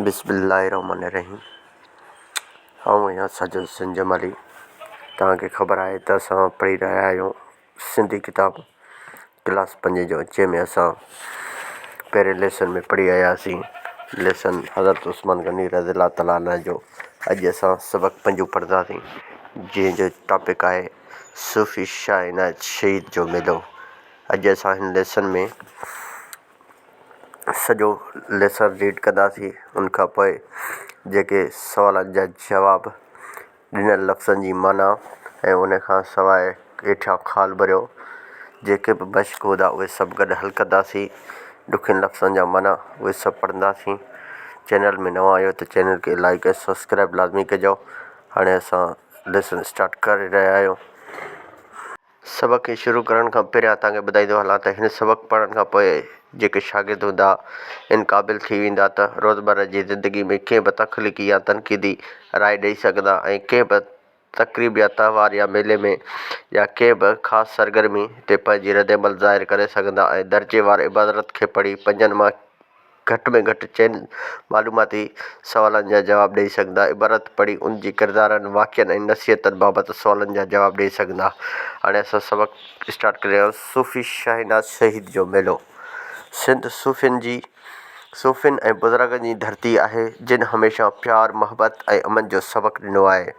बिस्मिल्लाहिर्रहमानिर्रहीम। आऊं आहियां साजिद संजम अली। तव्हांखे ख़बर आहे त असां पढ़ी रहिया आहियूं सिंधी किताब क्लास 5 जो, जंहिंमें असां पहिरें लेसन में पढ़ी आयासीं लेसन हज़रत उस्मान गनी रज़ियल्लाहु तआला अन्हु जो। अॼु असां सबक़ 5 पढ़ंदासीं, जंहिंजो टॉपिक आहे सूफ़ी शाह इनायत शहीद जो मेलो। अॼु असां हिन लेसन में सॼो लेसन रीड कंदासीं। उनखां पोइ जेके सवालनि जा जवाब, ॾिनल लफ़्ज़नि जी माना ऐं उन खां सवाइ हेठियां ख़ाल भरियो जेके बि मश्क हूंदा उहे सभु गॾु हल कंदासीं। ॾुखियनि लफ़्ज़नि जा माना उहे सभु पढ़ंदासीं। चैनल में नवां आहियो त चैनल खे लाइक ऐं सब्सक्राइब लाज़मी कजो। हाणे असां लेसन स्टार्ट करे रहिया आहियूं। सबक़ खे शुरू करण खां पहिरियां तव्हांखे ॿुधाईंदो हलां त हिन सबक़ पढ़ण खां पोइ जेके शागिर्द हूंदा इन क़ाबिल थी वेंदा त रोज़मर्रा जी ज़िंदगी में कंहिं बि तख़लीक़ी या तनक़ीदी राय ॾेई सघंदा ऐं कंहिं बि तक़रीब या तहिवार या मेले में या कंहिं बि ख़ासि सरगर्मी ते पंहिंजी रद्दमल ज़ाहिर करे सघंदा ऐं दर्जेवार इबारत खे पढ़ी पंजनि मां घटि में घटि चइनि मालूमाती सवालनि जा जवाब ॾेई सघंदा। इबारत पढ़ी उन जी किरदारनि, वाक़िअनि ऐं नसीहतनि बाबति सवालनि जा जवाब ॾेई सघंदा। हाणे असां सबक़ स्टार्ट करे रहिया आहियूं। सूफ़ी शाह इनायत शहीद जो मेलो। सिंध सूफ़ियुनि ऐं बुज़ुर्गनि जी धरती आहे, जिन हमेशह प्यार, मोहबत ऐं अमन जो सबक़ ॾिनो आहे।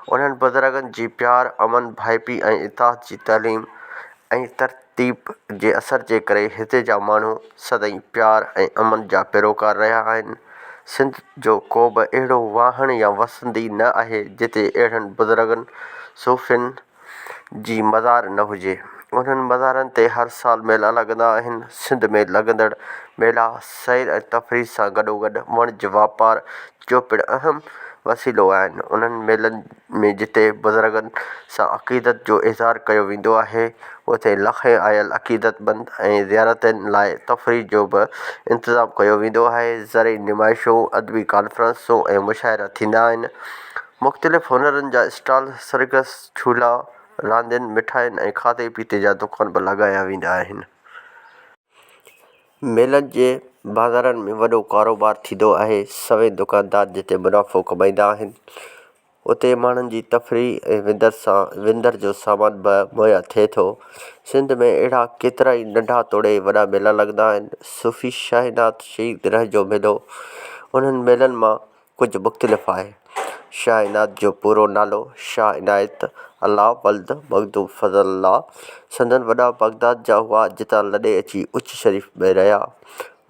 उन्हनि बुज़ुर्गनि जी प्यार, अमन, भाइपी ऐं इताअत जी तालीम ऐं तरतीब जे असर जे करे हिते जा माण्हू सदाईं प्यार ऐं अमन जा पैरोकार रहिया आहिनि। सिंध जो को बि अहिड़ो वाहण या वसंदी न आहे जिते अहिड़नि बुज़ुर्गनि सूफ़ियुनि जी मज़ार न हुजे। उन्हनि मज़ारनि ते हर साल मेला लॻंदा आहिनि। सिंध में लॻंदड़ मेला सैर ऐं तफ़रीह सां गॾोगॾु वाणिज्य वापार जो पिणु अहम वसीलो आहिनि। उन्हनि मेलनि में जिते बुज़ुर्गनि सां अक़ीदत जो इज़हार कयो वेंदो आहे, उते लाहे आयल अक़ीदतमंद ऐं ज़ियारतुनि लाइ तफ़रीह जो बि इंतिज़ाम कयो वेंदो आहे। ज़रई नुमाइशूं, अदबी कॉन्फ्रेंसूं ऐं मुशाइरा थींदा आहिनि। मुख़्तलिफ़ हुनरनि जा स्टॉल, सर्कस, झूला, रांदियुनि, मिठाइयुनि ऐं खाधे पीते जा दुकान बि लॻाया वेंदा आहिनि। मेलनि जे बाज़ारनि में वॾो कारोबार थींदो आहे। सवें दुकानदार जिते मुनाफ़ो कमाईंदा आहिनि, उते माण्हुनि जी तफ़रीह ऐं विंदर जो सामान बि मुहैया थिए थो। सिंध में अहिड़ा केतिरा ई नंढा तोड़े वॾा मेला लॻंदा आहिनि। सूफ़ी शाह इनायत शहीद रह जो मेलो उन्हनि मेलनि मां कुझु मुख़्तलिफ़ आहे। शाह इनायत जो पूरो नालो शाह इनायत अल्लाह वल्द मखदूम फ़ज़ल-उल्लाह। संदनि वॾा बगदाद जा हुआ, जितां लॾे अची उच शरीफ़ में रहिया।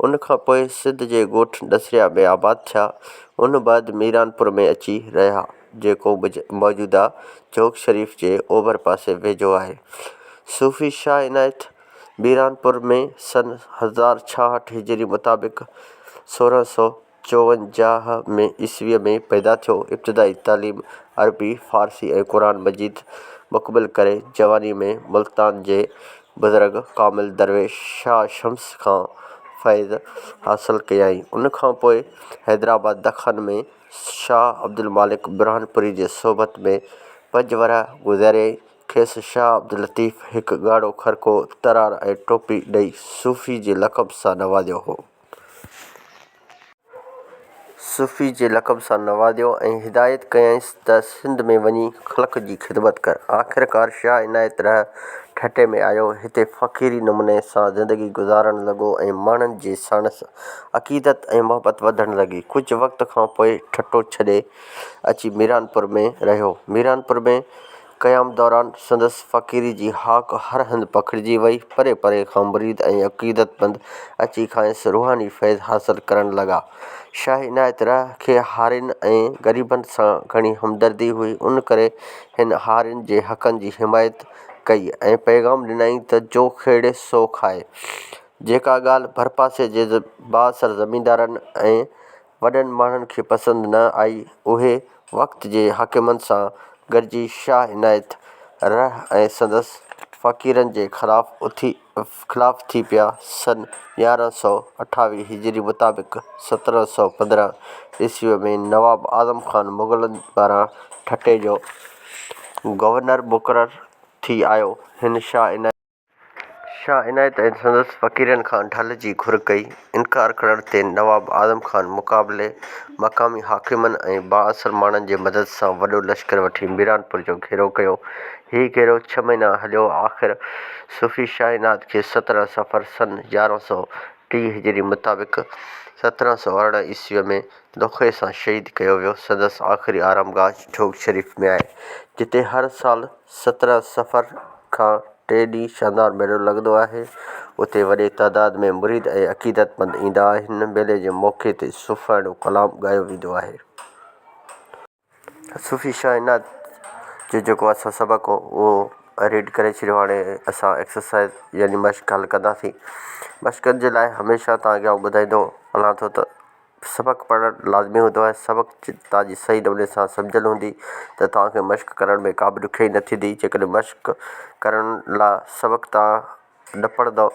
उन खां पोइ सिंध जे ॻोठ नसरिया में आबाद थिया। उन बैदि मीरानपुर में अची रहिया, जेको मौजूदा चौक शरीफ़ जे ओभर पासे वेझो आहे। सूफ़ी शाह इनायत मीरानपुर में सन 1066 हिजरी मुताबिक़ 1654 ईस्वीअ में पैदा थियो। इब्तिदाई तालीम अरबी, फ़ारसी ऐं क़ुरान मजीद मुकमिल करे जवानी में मुल्तान जे बुज़ुर्ग कामिल दरवेश शाह शम्स खां फ़ैज़ हासिल कयाईं। उन खां पोइ हैदराबाद दख्खन में शाह अब्दुल मालिक बुरहानपुरी जे सोबत में 5 वरह गुज़ारियईं। खेसि शाह अब्दुल लतीफ़ हिकु ॻाढ़ो खरको, तरार ऐं टोपी ॾेई सूफ़ी जे लक़ब सां नवाज़ियो हो। सूफ़ी जे लक़ब सां नवाज़ियो ऐं हिदायत कयईंसि त सिंध में वञी ख़ल्क़ जी ख़िदमत कर। आख़िरकार शाह इनायत रह ठठे में आयो। हिते फ़क़ीरी नमूने सां ज़िंदगी गुज़ारणु लॻो ऐं माण्हुनि जे साणुसि अक़ीदत ऐं मोहबत वधणु लॻी। कुझु वक़्त खां पोइ ठठो छॾे अची मीरानपुर में रहियो। मीरानपुर में क़याम दौरान संदसि फ़क़ीरी जी हाक हर हंधि पखिड़िजी वई। परे परे खां मुरीद ऐं अक़ीदतमंद अची खांइसि रूहानी फ़ैज़ हासिल करणु लॻा। शाह इनायत रह खे हारियुनि ऐं ग़रीबनि सां घणी हमदर्दी हुई। उन करे हिन हारियुनि जे हक़नि जी हिमायत कई ऐं पैग़ाम ॾिनई त जो खेड़े सो खाए। जेका ॻाल्हि भरपासे जे बाअसर ज़मींदारनि ऐं वॾनि माण्हुनि खे पसंदि न आई, उहे वक़्त जे हाकिमनि सां गॾिजी शाह इनायत रह ऐं संदसि फ़क़ीरनि जे ख़िलाफ़ थी पिया। सन 1128 हिजरी मुताबिक़ 1715 ईस्वीअ में नवाब आज़म ख़ान मुग़लनि पारां ठठे जो गवर्नर मुक़ररु थी आयो। हिन शाह शाह इनायत ऐं संदसि फ़क़ीरनि खां ढल जी घुर कई। इनकार करण ते नवाब आज़म ख़ान मुक़ाबले मक़ामी हाकिमनि ऐं बाअसर माण्हुनि जे मदद सां वॾो लश्कर वठी मीरानपुर जो घेरो कयो। हीउ घेरो 6 महीना हलियो। आख़िर सूफ़ी शाह इनायत खे 17 सफ़र सन 1130 हिजरी मुताबिक़ 1718 ईस्वीअ में दोखे सां शहीद कयो वियो। संदसि आख़िरी आरामगाह जोग शरीफ़ में आहे, जिते हर साल 17 सफ़र खां 3 ॾींहं शानदार मेलो लॻंदो आहे। उते वॾे तइदाद में मुरीद ऐं अक़ीदतमंद ईंदा आहिनि। मेले जे मौक़े ते सूफ़ाणो कलाम ॻायो वेंदो आहे। सूफ़ी शाह इनायत जो जेको असां सबक़ु हो उहो रीड करे छॾियो। हाणे असां एक्सरसाइज़ यानी मश्क हल कंदासीं। मश्कनि जे लाइ हमेशह तव्हांखे आउं ॿुधाईंदो हलां थो त सबक़ु पढ़णु लाज़मी हूंदो आहे। सबक़ु तव्हांजी सही नमूने सां सम्झियल हूंदी त तव्हांखे मश्क करण में का बि ॾुखियाई न थींदी। जेकॾहिं मश्क करण लाइ सबक़ु तव्हां न पढ़ंदव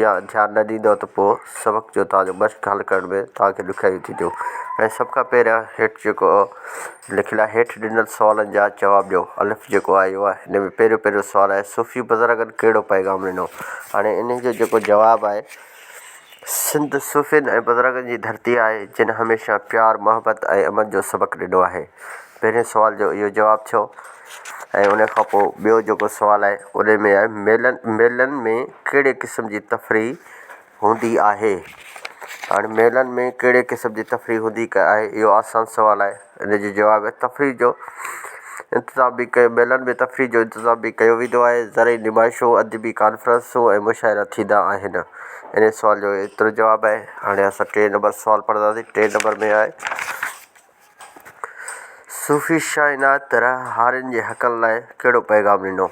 या ध्यानु न ॾींदव त पोइ सबक़ु जो तव्हांजो मश्क हल करण में तव्हांखे ॾुखियाई थींदियूं। ऐं सभ खां पहिरियां हेठि जेको लिखियलु आहे, हेठि ॾिनल सुवालनि जा जवाब ॾियो। अलिफ़ जेको आहे इहो आहे। हिन में पहिरियों सुवालु आहे, सूफ़ी बुज़ुर्गनि कहिड़ो पैगाम ॾिनो। हाणे इन जो जेको जवाबु आहे, सिंध सूफ़ियुनि ऐं बुज़ुर्गनि जी धरती आहे, जिन हमेशह प्यार मोहबत ऐं अमन जो सबक़ु ॾिनो आहे। पहिरें सुवाल जो इहो जवाबु थियो। ऐं उन खां पोइ ॿियो जेको सुवालु आहे उन में आहे, मेलनि में कहिड़े क़िस्म जी तफ़रीह हूंदी आहे। हाणे मेलनि में कहिड़े क़िस्म जी तफ़रीह हूंदी आहे, इहो आसान सुवालु आहे। इन जो जवाबु आहे, तफ़रीह जो इंतिज़ाम बि कयो, मेलनि में तफ़रीह जो इंतिज़ाम बि कयो वेंदो आहे। ज़रई नुमाइशूं, अदबी कॉन्फ्रेंसूं ऐं मुशाइरा थींदा आहिनि। इन सुवाल जो एतिरो जवाबु आहे। हाणे असां 3 नंबर सुवालु पढ़ंदासीं। 3 नंबर में आहे, सूफ़ी शाह इनायत हारियुनि जे हक़नि लाइ कहिड़ो पैगाम ॾिनो।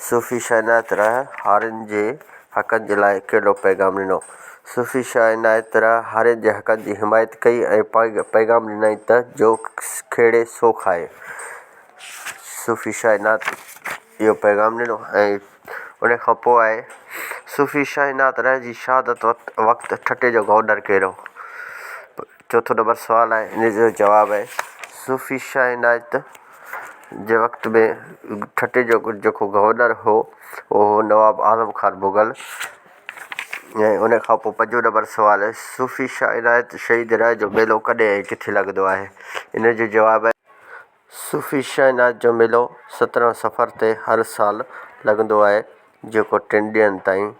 सूफ़ी शाह इनायत हारियुनि जे हक़नि जे लाइ कहिड़ो पैगाम ॾिनो। सूफ़ी शाह इनायत हारियुनि जे हक़नि जी हिमायत कई ऐं पैगाम ॾिनई त जो खेड़े सो खाए। सूफ़ी शाह इनायत इहो पैगाम ॾिनो। ऐं उन खां पोइ आहे, सूफ़ी शाह इनायत जी शहादत वक़्तु ठटे जो गवर्नर कहिड़ो। 4 नंबर सुवालु आहे। इन जो जवाबु आहे, सूफ़ी शाह इनायत जे वक़्त में ठटे जो जेको गवर्नर हो उहो नवाब आज़म ख़ान मुग़ल। ऐं उन खां पोइ 5 नंबर सुवालु आहे, सूफ़ी शाह इनायत शहीद रह जो मेलो कॾहिं ऐं किथे लॻंदो आहे। इन जो जवाबु आहे, सूफ़ी शाह इनायत जो मेलो 17 सफ़र ते हर साल लॻंदो आहे, जेको 3 ॾींहंनि ताईं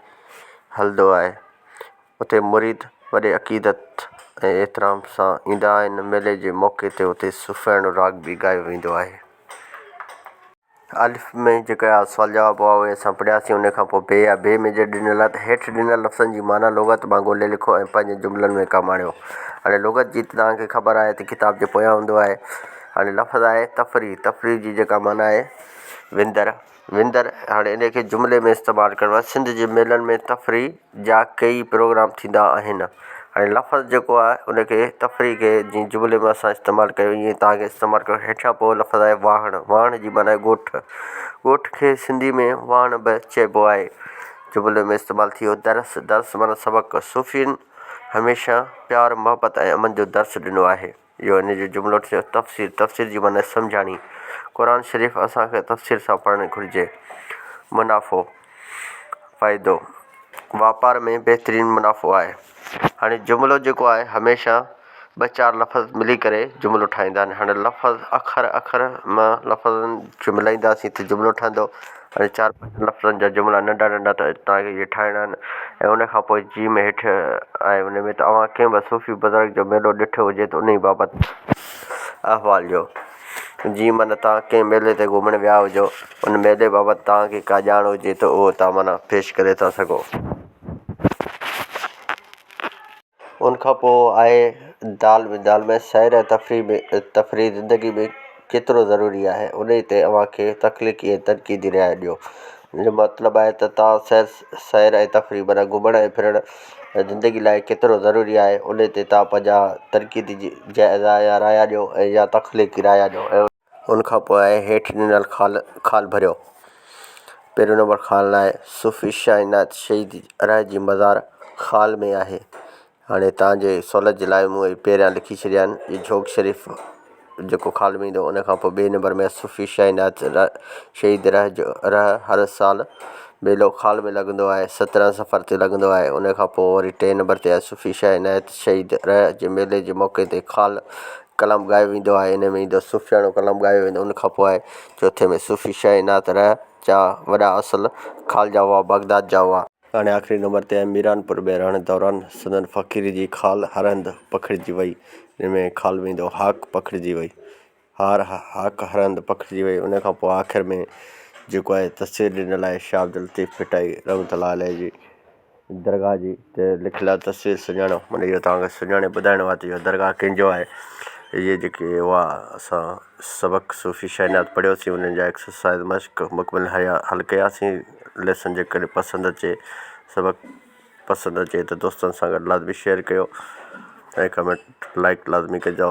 हलंदो आहे। उते मुरीद वॾे अक़ीदत ऐं एतिराम सां ईंदा आहिनि। मेले जे मौक़े ते उते सूफ़ियाणो राग बि ॻायो वेंदो आहे। अलिफ़ में जेका सुवाल जवाबु हुआ उहे असां पढ़ियासीं। उन खां पोइ बे आहे। बे में जो ॾिनल आहे, हेठि ॾिनल लफ़्ज़नि जी माना लुग़त मां ॻोल्हे लिखो ऐं पंहिंजे जुमिलनि में कमु आणियो। हाणे लुग़त जी तव्हांखे ख़बर आहे त किताब जे पोयां हूंदो आहे। हाणे लफ़्ज़ आहे तफ़रीह। तफ़रीह जी जेका माना आहे विंदर। हाणे इन खे जुमिले में इस्तेमालु करिणो आहे। सिंध जे मेलनि में तफ़रीह जा कई प्रोग्राम थींदा आहिनि। हाणे लफ़्ज़ जेको आहे उनखे तफ़रीह खे जीअं जुमिले में असां इस्तेमालु कयो ईअं तव्हांखे इस्तेमालु कयो। हेठियां पोइ लफ़्ज़ आहे वाहण। वाहण जी माना आहे ॻोठ। ॻोठ खे सिंधी में वाहण बि चइबो आहे। जुमिले में इस्तेमालु थी वियो। दर्स माना सबक़ु। सूफ़ियुनि हमेशह प्यार मोहबत ऐं अमन जो दर्स ॾिनो आहे। इहो इन जो जुमिलो थियो। तफ़सीर जी माना सम्झाणी। क़ुर शरीफ़ असांखे तफ़सीर सां पढ़णु घुरिजे। मुनाफ़ो फ़ाइदो। वापार में बहितरीनु मुनाफ़ो आहे। हाणे जुमिलो जेको आहे हमेशह 2-4 लफ़्ज़ मिली करे जुमिलो ठाहींदा आहिनि। हाणे लफ़्ज़ अखर मां लफ़्ज़नि खे मिलाईंदासीं त जुमिलो ठहंदो। हाणे 4-5 लफ़्ज़नि जा जुमिला नंढा नंढा त तव्हांखे इहे ठाहिणा आहिनि। ऐं उन खां पोइ जी में हेठि आहे, उन में तव्हां कंहिं बि सूफ़ी बुज़ुर्ग जो मेलो ॾिठो हुजे त उन बाबति अहवालु ॾियो। जीअं माना तव्हां कंहिं मेले ते घुमणु विया हुजो, उन मेले बाबति तव्हांखे का ॼाण हुजे त उहो तव्हां माना पेश करे था सघो। उन खां पोइ आहे दाल में सैर ऐं तफ़रीह ज़िंदगी में केतिरो ज़रूरी आहे। उन ते अव्हांखे तख़लीक़ी ऐं तनक़ीदी राय ॾियो। हिन जो मतिलबु आहे त तव्हां सैर ऐं तफ़रीह माना घुमण ऐं फिरण ज़िंदगी लाइ केतिरो ज़रूरी आहे। उन ते तव्हां पंहिंजा तनक़ीदी जाइज़ा या राय ॾियो ऐं या तख़लीक़ी राय ॾियो। ऐं उन खां पोइ आहे हेठि ॾिनल ख़ाल भरियो। पहिरियों नंबर ख़ाल आहे, सूफ़ी शाह इनायत शहीद रह जी मज़ार ख़ाल में आहे। हाणे तव्हांजे सहूलियत जे लाइ मूं पहिरियां लिखी छॾिया आहिनि। इहे जोग शरीफ़ जेको ख़ाल में ईंदो। उन खां पोइ 2 नंबर में सूफ़ी शाह इनायत शहीद रह हर साल मेलो खाल में लॻंदो आहे, 17 सफ़र ते लॻंदो आहे। उन खां पोइ वरी 3 नंबर ते आहे सूफ़ी शाह इनायत शहीद रह जे मेले जे मौक़े ते खाल कलाम ॻायो वेंदो आहे। इन में ईंदो सूफ़ियाणो कलाम ॻायो वेंदो। उन खां पोइ आहे चौथे में सूफ़ी शाह इनायत रह जा वॾा असल खाल जा हुआ, बगदाद जा हुआ। हाणे आख़िरी नंबर ते आहे मीरानपुर में रहण दौरान संदन फ़क़ीर जी खाल हरंद पखिड़िजी वई। इन में खाल में ईंदो हाक पखिड़िजी वई, हाक हरंद पखिड़िजी वई। उन खां पोइ आख़िर में जेको आहे तस्वीर ॾिनल आहे शाह अब्दुल लतीफ़ पिटाई रहमतुल्लाह अलैह जी दरगाह जी ते लिखियलु आहे तस्वीर सुञाणो। माना इहो तव्हांखे सुञाणे ॿुधाइणो आहे त इहो दरगाह कंहिंजो आहे। इहे जेके हुआ असां सबक़ु सूफ़ी शाह इनायत पढ़ियोसीं, उन्हनि जा एक्सरसाइज़ मश्क मुकमिल हल कयासीं। लेसन जेकॾहिं पसंदि अचे, सबक़ु पसंदि अचे त दोस्तनि सां गॾु लाज़मी शेयर कयो ऐं कमेंट लाइक लाज़मी कजो।